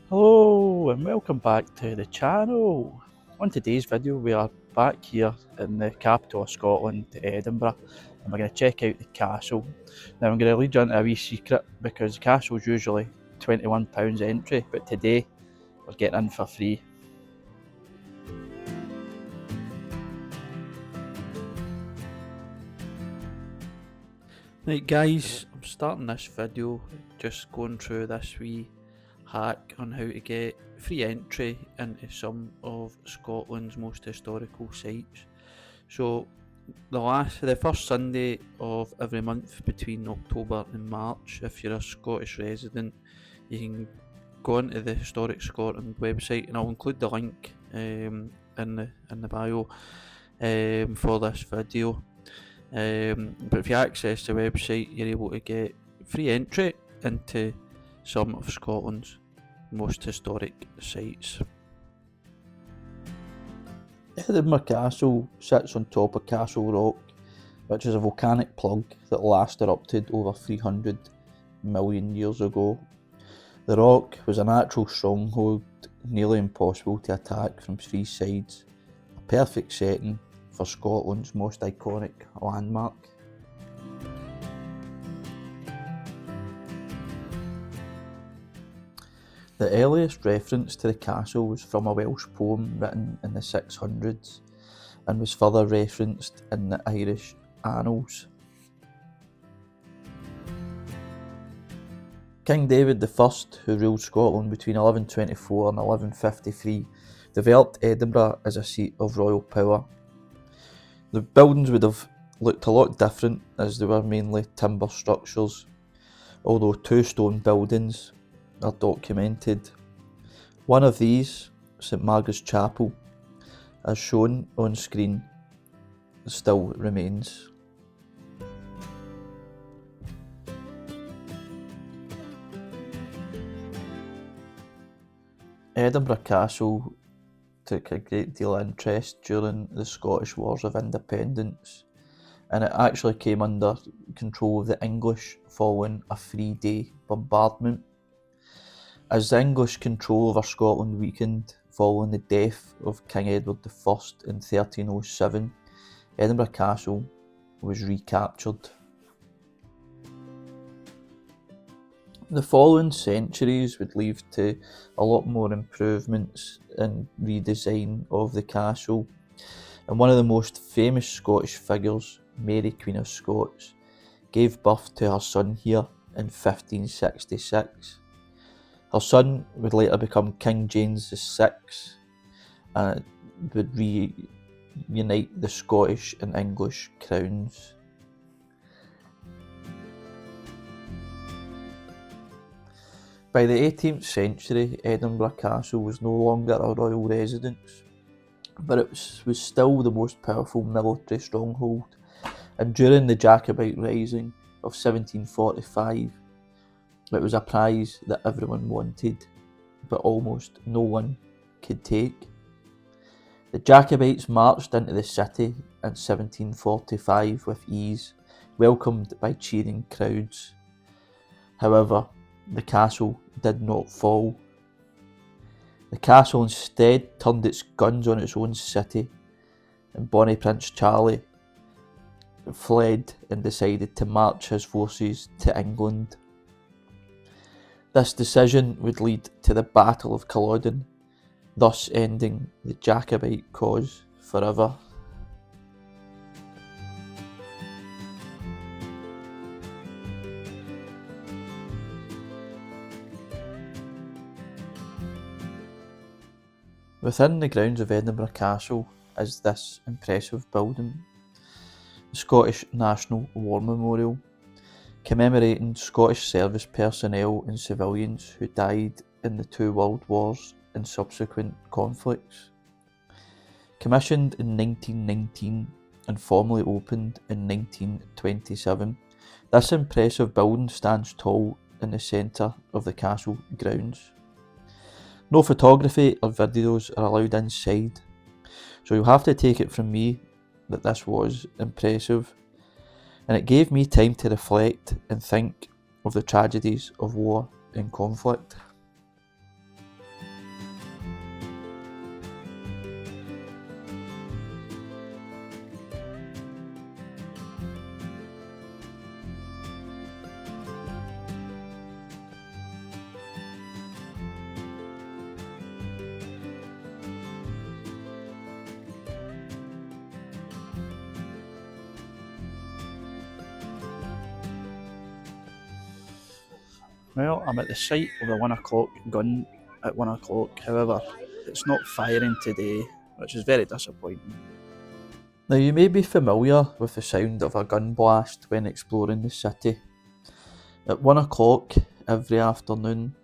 Hello and welcome back to the channel. On today's video we are back here in the capital of Scotland, Edinburgh, and we're going to check out the castle. Now I'm going to lead you into a wee secret because the castle is usually £21 entry, but today we're getting in for free. Right guys, I'm starting this video just going through this wee hack on how to get free entry into some of Scotland's most historical sites. So the first Sunday of every month between October and March, if you're a Scottish resident, you can go onto the Historic Scotland website, and I'll include the link in the bio for this video. But if you access the website, you're able to get free entry into some of Scotland's most historic sites. Edinburgh Castle sits on top of Castle Rock, which is a volcanic plug that last erupted over 300 million years ago. The rock was a natural stronghold, nearly impossible to attack from three sides, a perfect setting for Scotland's most iconic landmark. The earliest reference to the castle was from a Welsh poem written in the 600s and was further referenced in the Irish annals. King David I, who ruled Scotland between 1124 and 1153, developed Edinburgh as a seat of royal power. The buildings would have looked a lot different as they were mainly timber structures, although two stone buildings are documented. One of these, St Margaret's Chapel, as shown on screen, still remains. Edinburgh Castle took a great deal of interest during the Scottish Wars of Independence, and it actually came under control of the English following a 3-day bombardment. As the English control over Scotland weakened following the death of King Edward I in 1307, Edinburgh Castle was recaptured. The following centuries would lead to a lot more improvements and redesign of the castle, and one of the most famous Scottish figures, Mary Queen of Scots, gave birth to her son here in 1566. Her son would later become King James VI and would reunite the Scottish and English crowns. By the 18th century, Edinburgh Castle was no longer a royal residence, but it was still the most powerful military stronghold, and during the Jacobite Rising of 1745, it was a prize that everyone wanted, but almost no one could take. The Jacobites marched into the city in 1745 with ease, welcomed by cheering crowds. However, the castle did not fall. The castle instead turned its guns on its own city, and Bonnie Prince Charlie fled and decided to march his forces to England. This decision would lead to the Battle of Culloden, thus ending the Jacobite cause forever. Within the grounds of Edinburgh Castle is this impressive building, the Scottish National War Memorial, commemorating Scottish service personnel and civilians who died in the two world wars and subsequent conflicts. Commissioned in 1919 and formally opened in 1927, this impressive building stands tall in the centre of the castle grounds. No photography or videos are allowed inside, so you'll have to take it from me that this was impressive, and it gave me time to reflect and think of the tragedies of war and conflict. Well, I'm at the site of the 1 o'clock gun at 1 o'clock, however, it's not firing today, which is very disappointing. Now, you may be familiar with the sound of a gun blast when exploring the city. At 1 o'clock every afternoon,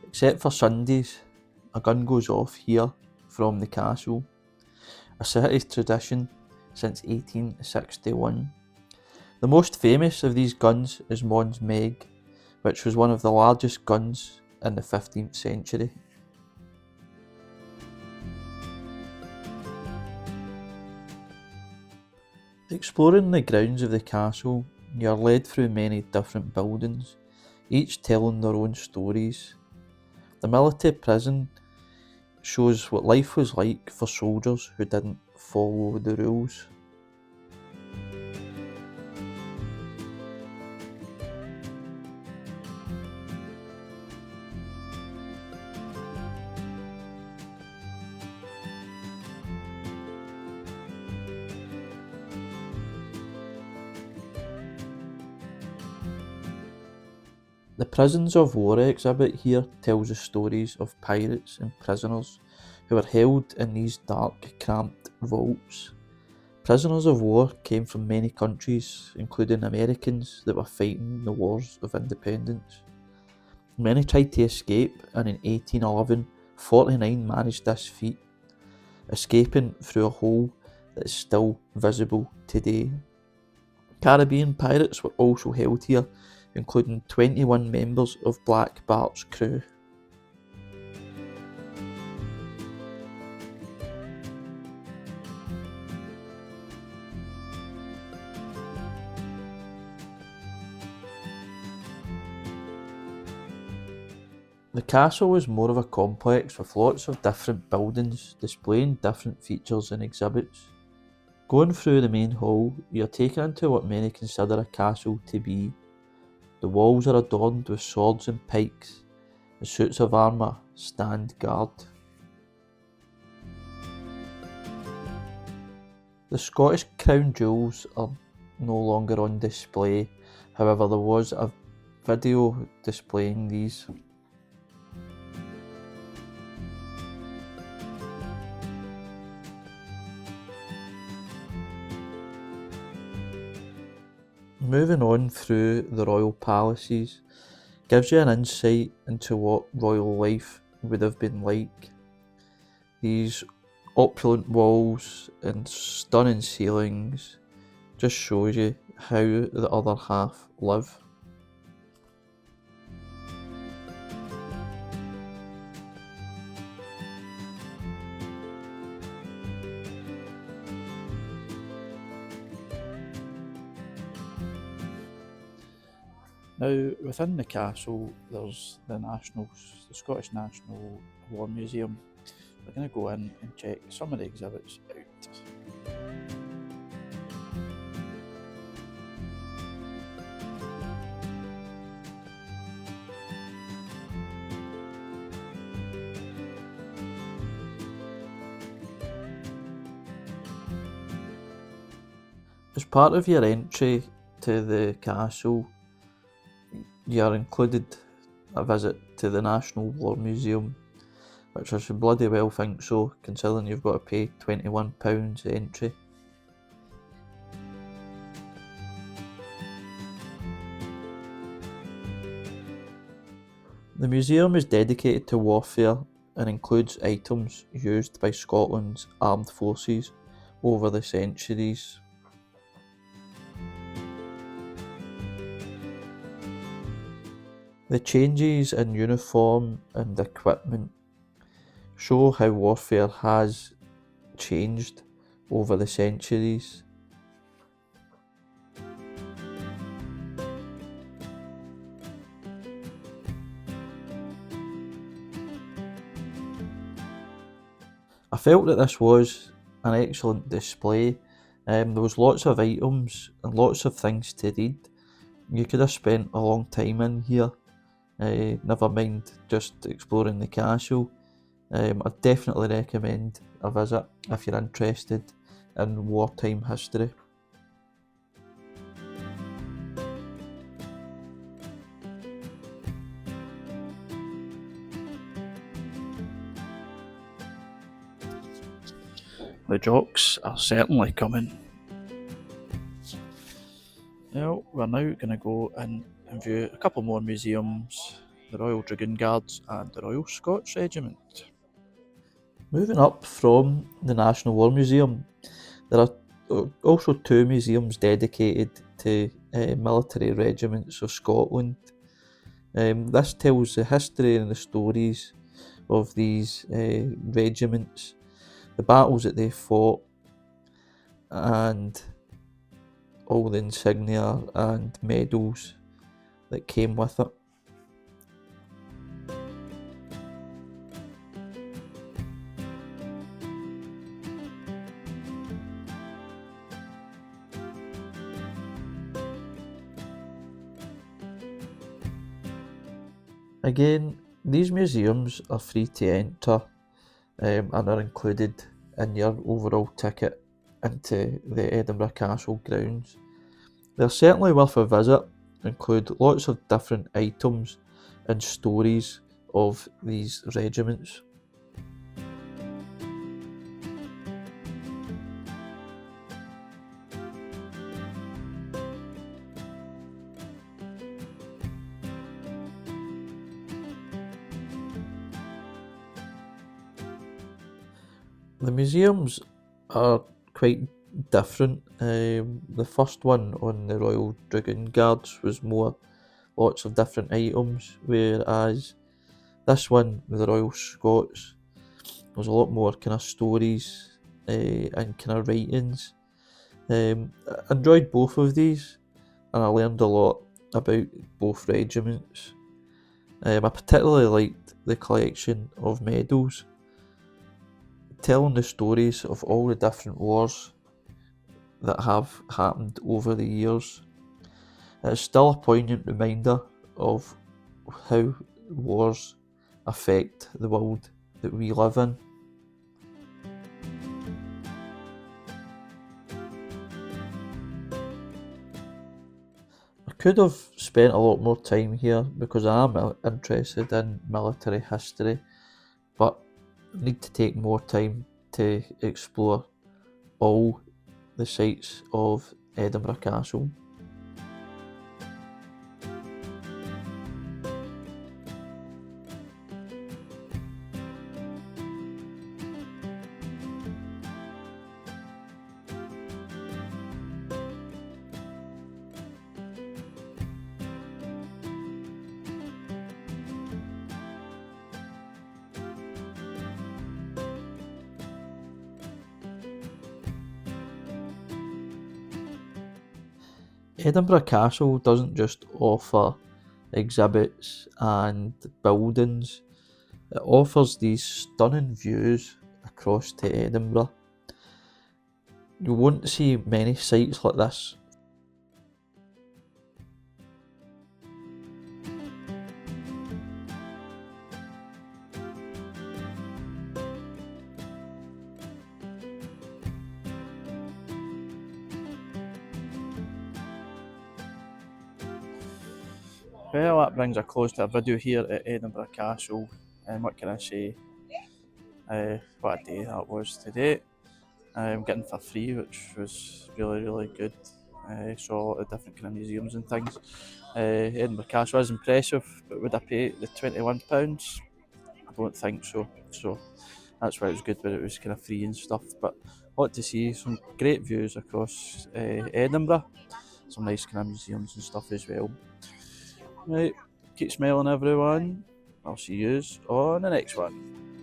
except for Sundays, a gun goes off here from the castle, a city tradition since 1861. The most famous of these guns is Mons Meg, which was one of the largest guns in the 15th century. Exploring the grounds of the castle, you are led through many different buildings, each telling their own stories. The military prison shows what life was like for soldiers who didn't follow the rules. The Prisons of War exhibit here tells the stories of pirates and prisoners who were held in these dark, cramped vaults. Prisoners of war came from many countries, including Americans that were fighting the wars of independence. Many tried to escape, and in 1811, 49 managed this feat, escaping through a hole that is still visible today. Caribbean pirates were also held here, including 21 members of Black Bart's crew. The castle was more of a complex with lots of different buildings displaying different features and exhibits. Going through the main hall, you are taken into what many consider a castle to be. The walls are adorned with swords and pikes, and suits of armour stand guard. The Scottish crown jewels are no longer on display, however there was a video displaying these. Moving on through the royal palaces gives you an insight into what royal life would have been like. These opulent walls and stunning ceilings just shows you how the other half live. Now, within the castle, there's the Scottish National War Museum. We're going to go in and check some of the exhibits out. As part of your entry to the castle, you are included a visit to the National War Museum, which I should bloody well think so, considering you've got to pay £21 entry. The museum is dedicated to warfare and includes items used by Scotland's armed forces over the centuries. The changes in uniform and equipment show how warfare has changed over the centuries. I felt that this was an excellent display. There was lots of items and lots of things to read. You could have spent a long time in here, never mind just exploring the castle. I definitely recommend a visit if you're interested in wartime history. The jocks are certainly coming. Now, we're now going to go in and view a couple more museums, the Royal Dragoon Guards and the Royal Scots Regiment. Moving up from the National War Museum, there are also two museums dedicated to military regiments of Scotland. This tells the history and the stories of these regiments, the battles that they fought, and all the insignia and medals that came with it. Again, these museums are free to enter and are included in your overall ticket into the Edinburgh Castle grounds. They're certainly worth a visit, include lots of different items and stories of these regiments. The museums are quite different. The first one on the Royal Dragoon Guards was more lots of different items, whereas this one with the Royal Scots was a lot more kind of stories and kind of writings. I enjoyed both of these, and I learned a lot about both regiments. I particularly liked the collection of medals, telling the stories of all the different wars that have happened over the years. It's still a poignant reminder of how wars affect the world that we live in. I could have spent a lot more time here because I am interested in military history, but I need to take more time to explore all the sites of Edinburgh Castle. Edinburgh Castle doesn't just offer exhibits and buildings, it offers these stunning views across to Edinburgh. You won't see many sites like this. Well, that brings a close to a video here at Edinburgh Castle, and what can I say? What a day that was today. I'm getting for free, which was really good. Saw a lot of different kind of museums and things. Edinburgh Castle is impressive, but would I pay the £21? I don't think so. So that's why it was good, but it was kind of free and stuff. But I like to see some great views across Edinburgh. Some nice kind of museums and stuff as well. Right, keep smiling everyone. I'll see yous on the next one.